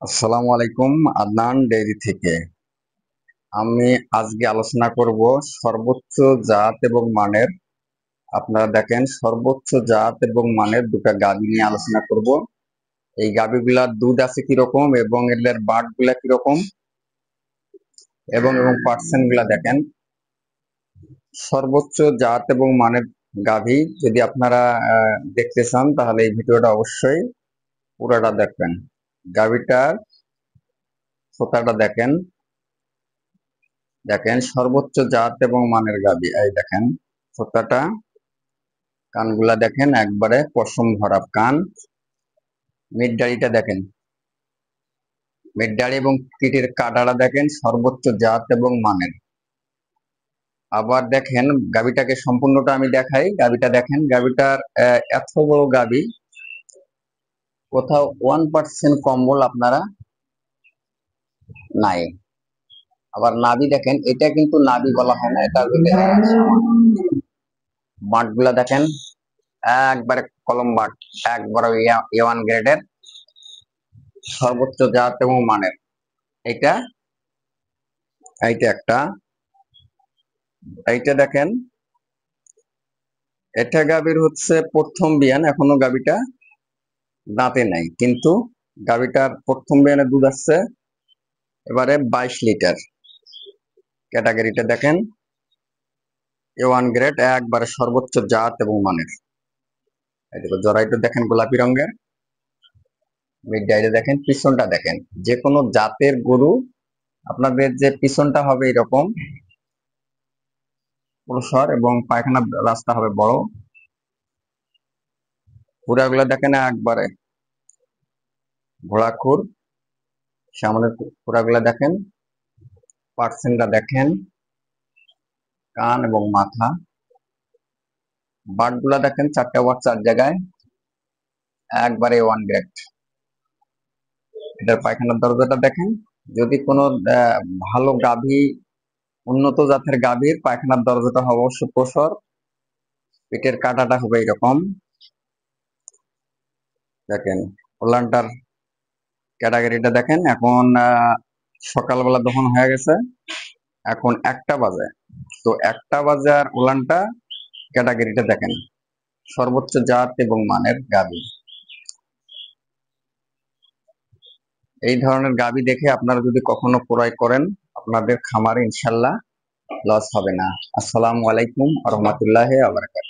আসসালামু আলাইকুম। আদনান ডেইরি থেকে আমি আজকে আলোচনা করব সর্বোচ্চ জাত এবং মানের। আপনারা দেখেন, সর্বোচ্চ জাত এবং মানের দুটো গাভী নিয়ে আলোচনা করব। এই গাভীগুলার দুধ আছে কিরকম এবং এদের বাট গুলা কিরকম এবং এবং পার্সেন্ট গুলা দেখেন। সর্বোচ্চ জাত এবং মানের গাভী যদি আপনারা দেখতে চান তাহলে এই ভিডিওটা অবশ্যই পুরোটা দেখবেন। গাভীটার ফোঁটাটা দেখেন, দেখেন সর্বোচ্চ জাত এবং মানের গাভী। এই দেখেন ফোঁটাটা, কানগুলা দেখেন একবারে পশম ভরা কান। মিটদাড়িটা দেখেন, মিটদাড়ি এবং পিঠের কাটাটা দেখেন সর্বোচ্চ জাত এবং মানের। আবার দেখেন গাভীটাকে সম্পূর্ণটা আমি দেখাই। গাভীটা দেখেন, গাভীটার এত বড় গাভী কোথাও 1% কম্বল আপনারা নাই। আবার নাভি দেখেন, এটা কিন্তু নাভি বলা হয় না, এটা বাট গুলা দেখেন একবারে কলম বাট, একবারে A1 গ্রেডের সর্বোচ্চ জাত এবং মানের। এটা এইটা একটা, এইটা দেখেন, এটা গাভীর হচ্ছে প্রথম বিয়ান, এখনো গাভীটা দাঁতে নাই, কিন্তু গাভীটার প্রথম বিয়ানে দুধ আসছে এবারে 22 লিটার। ক্যাটাগরিটা দেখেন A1 গ্রেড, একবারে সর্বোচ্চ জাত এবং মানের। এইদিকে জরাইটা দেখেন গোলাপি রঙের। মিডডাইটা দেখেন, পিছনটা দেখেন। যে কোনো জাতের গরু আপনাদের যে পিছনটা হবে এরকম প্রসার এবং পায়খানার রাস্তা হবে বড়। খুরাগুলো দেখেন একবারে ঘোড়াখুর। সামনের খুরাগুলো দেখেন, পার্সেন্টটা দেখেন, কান এবং মাথা। বাট গুলা দেখেন, 4টে বাট 4 জায়গায়, একবারে A1 গ্রেড। এটার পায়খানার দরজাটা দেখেন। যদি কোনো ভালো গাভী, উন্নত জাতের গাভীর পায়খানার দরজাটা হবে অবশ্য প্রসর। পেটের কাঁটাটা হবে এরকম দেখেন। ওলানটার ক্যাটাগরিটা দেখেন। এখন সকালবেলা দহন হয়ে গেছে, এখন 1টা বাজে। তো 1টা বাজে আর ওলানটা ক্যাটাগরিটা দেখেন, সর্বোচ্চ জাত এবং মানের গাভী। এই ধরনের গাভী দেখে আপনারা যদি কখনো ক্রয় করেন, আপনাদের খামারে ইনশাল্লাহ লস হবে না। আসসালামু আলাইকুম ওয়া রাহমাতুল্লাহি ওয়া বারাকাতুহু।